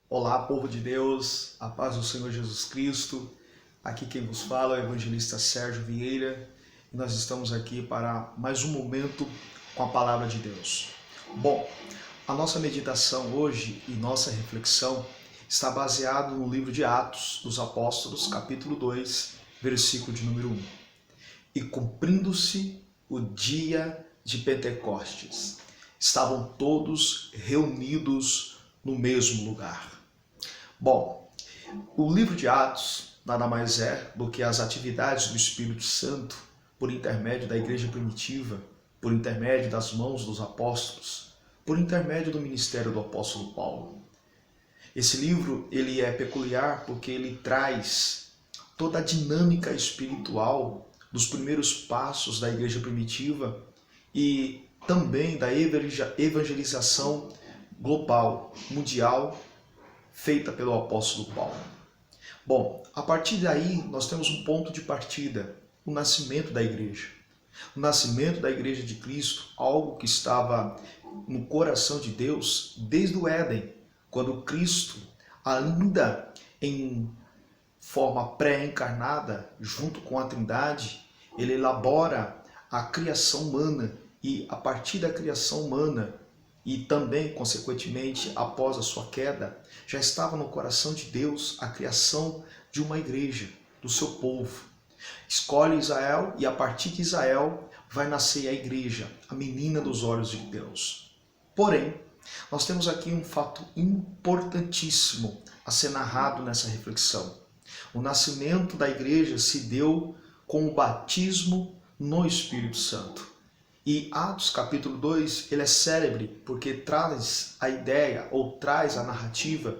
Olá, povo de Deus, a paz do Senhor Jesus Cristo. Aqui quem vos fala é o evangelista Sérgio Vieira e nós estamos aqui para mais um momento com a palavra de Deus. Bom, a nossa meditação hoje e nossa reflexão está baseada no livro de Atos dos Apóstolos, capítulo 2, versículo de número 1. E cumprindo-se o dia de Pentecostes, estavam todos reunidos no mesmo lugar. Bom, o livro de Atos nada mais é do que as atividades do Espírito Santo por intermédio da igreja primitiva, por intermédio das mãos dos apóstolos, por intermédio do ministério do apóstolo Paulo. Esse livro ele é peculiar porque ele traz toda a dinâmica espiritual dos primeiros passos da igreja primitiva e também da evangelização global, mundial, feita pelo apóstolo Paulo. Bom, a partir daí nós temos um ponto de partida, o nascimento da igreja. O nascimento da igreja de Cristo, algo que estava no coração de Deus desde o Éden, quando Cristo, ainda em forma pré-encarnada, junto com a Trindade, ele elabora a criação humana e a partir da criação humana e também, consequentemente, após a sua queda, já estava no coração de Deus a criação de uma igreja, do seu povo. Escolhe Israel e a partir de Israel vai nascer a igreja, a menina dos olhos de Deus. Porém, nós temos aqui um fato importantíssimo a ser narrado nessa reflexão. O nascimento da igreja se deu com o batismo no Espírito Santo. E Atos capítulo 2, ele é célebre porque traz a ideia ou traz a narrativa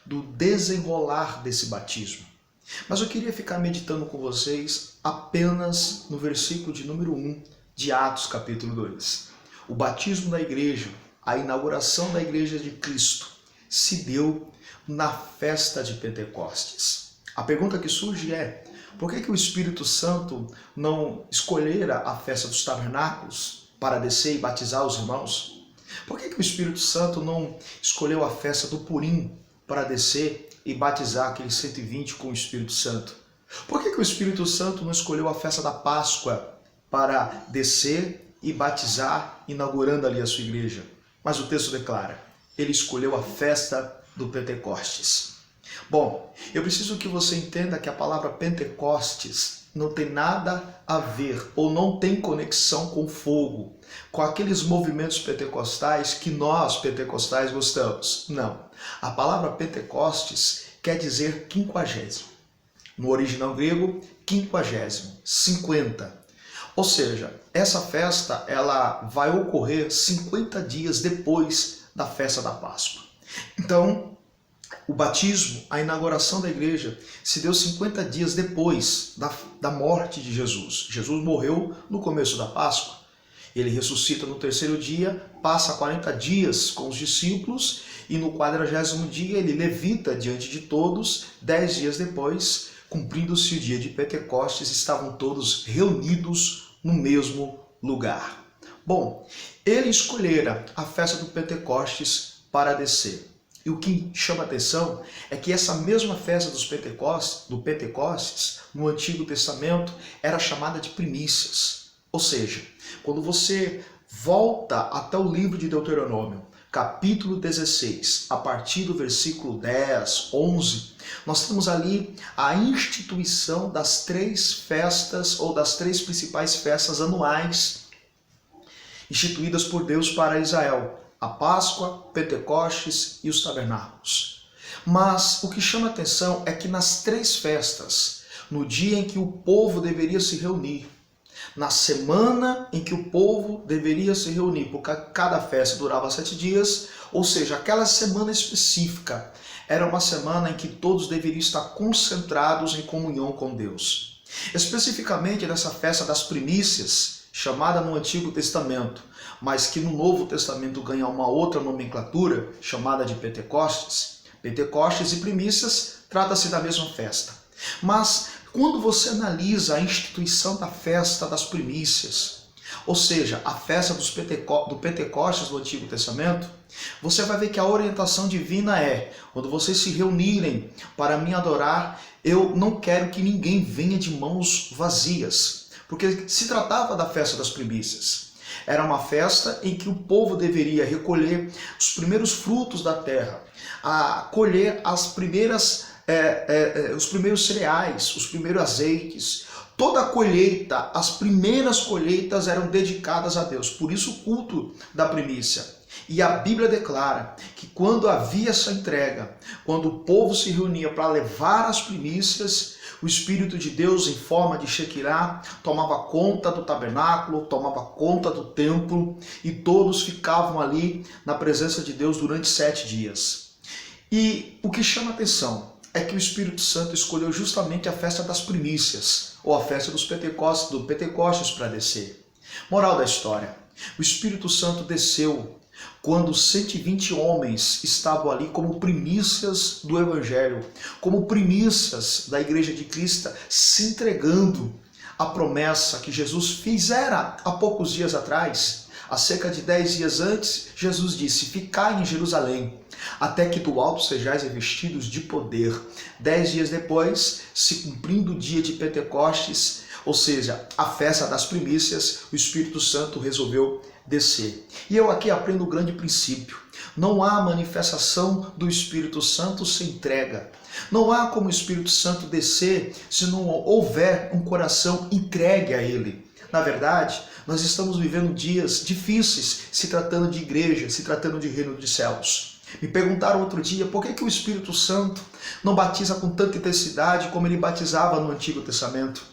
do desenrolar desse batismo. Mas eu queria ficar meditando com vocês apenas no versículo de número 1 de Atos capítulo 2. O batismo da igreja, a inauguração da igreja de Cristo, se deu na festa de Pentecostes. A pergunta que surge é: por que o Espírito Santo não escolhera a festa dos tabernáculos para descer e batizar os irmãos? Por que o Espírito Santo não escolheu a festa do Purim para descer e batizar aqueles 120 com o Espírito Santo? Por que o Espírito Santo não escolheu a festa da Páscoa para descer e batizar, inaugurando ali a sua igreja? Mas o texto declara, ele escolheu a festa do Pentecostes. Bom, eu preciso que você entenda que a palavra Pentecostes não tem nada a ver ou não tem conexão com fogo, com aqueles movimentos pentecostais que nós pentecostais gostamos. Não. A palavra Pentecostes quer dizer quinquagésimo. No original grego, quinquagésimo, 50. Ou seja, essa festa ela vai ocorrer 50 dias depois da festa da Páscoa. Então, o batismo, a inauguração da igreja, se deu 50 dias depois da morte de Jesus. Jesus morreu no começo da Páscoa. Ele ressuscita no terceiro dia, passa 40 dias com os discípulos e no 40º dia ele levita diante de todos. 10 dias depois, cumprindo-se o dia de Pentecostes, estavam todos reunidos no mesmo lugar. Bom, ele escolhera a festa do Pentecostes para descer. E o que chama atenção é que essa mesma festa do Pentecostes, no Antigo Testamento, era chamada de primícias. Ou seja, quando você volta até o livro de Deuteronômio, capítulo 16, a partir do versículo 10, 11, nós temos ali a instituição das 3 festas ou das 3 principais festas anuais instituídas por Deus para Israel. A Páscoa, Pentecostes e os tabernáculos. Mas o que chama atenção é que nas 3 festas, no dia em que o povo deveria se reunir, na semana em que o povo deveria se reunir, porque cada festa durava 7 dias, ou seja, aquela semana específica era uma semana em que todos deveriam estar concentrados em comunhão com Deus. Especificamente nessa festa das primícias, chamada no Antigo Testamento, mas que no Novo Testamento ganha uma outra nomenclatura, chamada de Pentecostes. Pentecostes e primícias trata-se da mesma festa. Mas quando você analisa a instituição da festa das primícias, ou seja, a festa do Pentecostes do Antigo Testamento, você vai ver que a orientação divina é: quando vocês se reunirem para me adorar, eu não quero que ninguém venha de mãos vazias, porque se tratava da festa das primícias. Era uma festa em que o povo deveria recolher os primeiros frutos da terra, a colher as primeiras, os primeiros cereais, os primeiros azeites. Toda a colheita, as primeiras colheitas eram dedicadas a Deus. Por isso o culto da primícia. E a Bíblia declara que quando havia essa entrega, quando o povo se reunia para levar as primícias, o Espírito de Deus, em forma de Shekinah, tomava conta do tabernáculo, tomava conta do templo, e todos ficavam ali na presença de Deus durante 7 dias. E o que chama atenção é que o Espírito Santo escolheu justamente a festa das primícias, ou a festa dos Pentecostes para descer. Moral da história: o Espírito Santo desceu quando 120 homens estavam ali como primícias do Evangelho, como primícias da Igreja de Cristo, se entregando à promessa que Jesus fizera há poucos dias atrás. Há cerca de 10 dias antes, Jesus disse: ficai em Jerusalém, até que do alto sejais revestidos de poder. 10 dias depois, se cumprindo o dia de Pentecostes, ou seja, a festa das primícias, o Espírito Santo resolveu descer. E eu aqui aprendo um grande princípio: não há manifestação do Espírito Santo sem entrega. Não há como o Espírito Santo descer se não houver um coração entregue a Ele. Na verdade, nós estamos vivendo dias difíceis, se tratando de igreja, se tratando de reino dos céus. Me perguntaram outro dia por que o Espírito Santo não batiza com tanta intensidade como ele batizava no Antigo Testamento.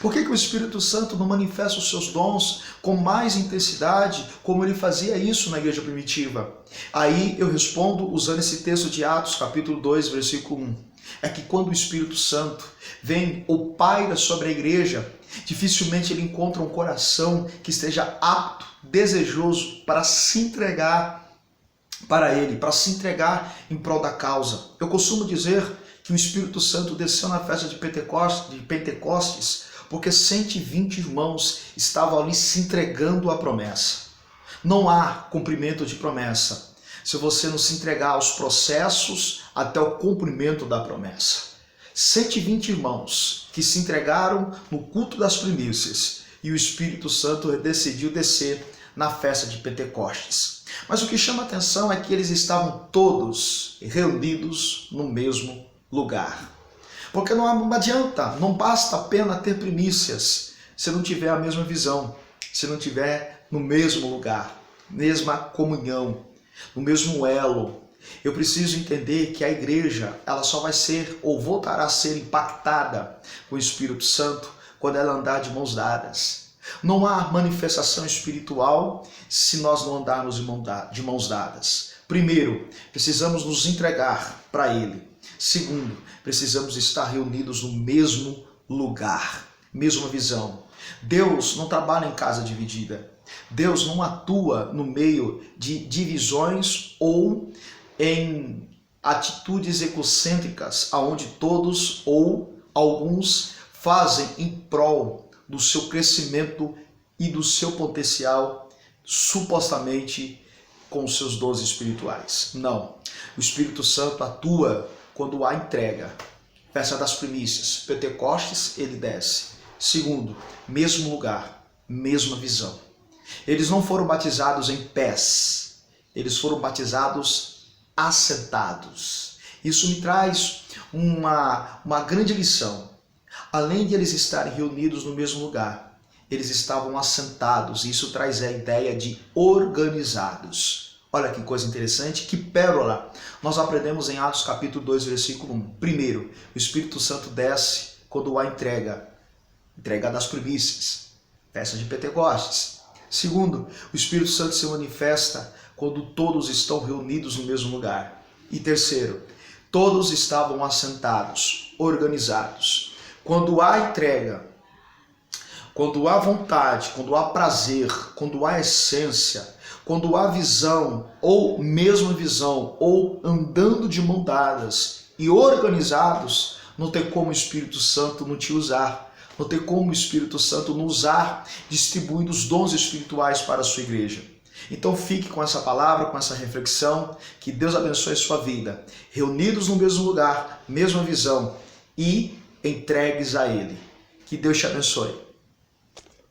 Por que o Espírito Santo não manifesta os seus dons com mais intensidade como ele fazia isso na igreja primitiva? Aí eu respondo usando esse texto de Atos, capítulo 2, versículo 1. É que quando o Espírito Santo vem ou paira sobre a igreja, dificilmente ele encontra um coração que esteja apto, desejoso para se entregar para ele, para se entregar em prol da causa. Eu costumo dizer que o Espírito Santo desceu na festa de Pentecostes porque 120 irmãos estavam ali se entregando à promessa. Não há cumprimento de promessa se você não se entregar aos processos até o cumprimento da promessa. 120 irmãos que se entregaram no culto das primícias e o Espírito Santo decidiu descer na festa de Pentecostes. Mas o que chama atenção é que eles estavam todos reunidos no mesmo lugar. Porque não adianta, não basta apenas ter primícias se não tiver a mesma visão, se não tiver no mesmo lugar, mesma comunhão, no mesmo elo. Eu preciso entender que a igreja, ela só vai ser ou voltará a ser impactada com o Espírito Santo quando ela andar de mãos dadas. Não há manifestação espiritual se nós não andarmos de mãos dadas. Primeiro, precisamos nos entregar para Ele. Segundo, precisamos estar reunidos no mesmo lugar, mesma visão. Deus não trabalha em casa dividida. Deus não atua no meio de divisões ou em atitudes egocêntricas, aonde todos ou alguns fazem em prol do seu crescimento e do seu potencial, supostamente com os seus dons espirituais. Não. O Espírito Santo atua quando há entrega. Festa das primícias, Pentecostes, ele desce. Segundo, mesmo lugar, mesma visão. Eles não foram batizados em pés, eles foram batizados assentados. Isso me traz uma grande lição. Além de eles estarem reunidos no mesmo lugar, eles estavam assentados. Isso traz a ideia de organizados. Olha que coisa interessante, que pérola nós aprendemos em Atos capítulo 2, versículo 1. Primeiro, o Espírito Santo desce quando há entrega das primícias, festa de Pentecostes. Segundo, o Espírito Santo se manifesta quando todos estão reunidos no mesmo lugar. E terceiro, todos estavam assentados, organizados. Quando há entrega, quando há vontade, quando há prazer, quando há essência, quando há visão, ou mesma visão, ou andando de mãos dadas e organizados, não tem como o Espírito Santo não te usar. Não tem como o Espírito Santo não usar, distribuindo os dons espirituais para a sua igreja. Então fique com essa palavra, com essa reflexão, que Deus abençoe a sua vida. Reunidos no mesmo lugar, mesma visão e entregues a Ele. Que Deus te abençoe.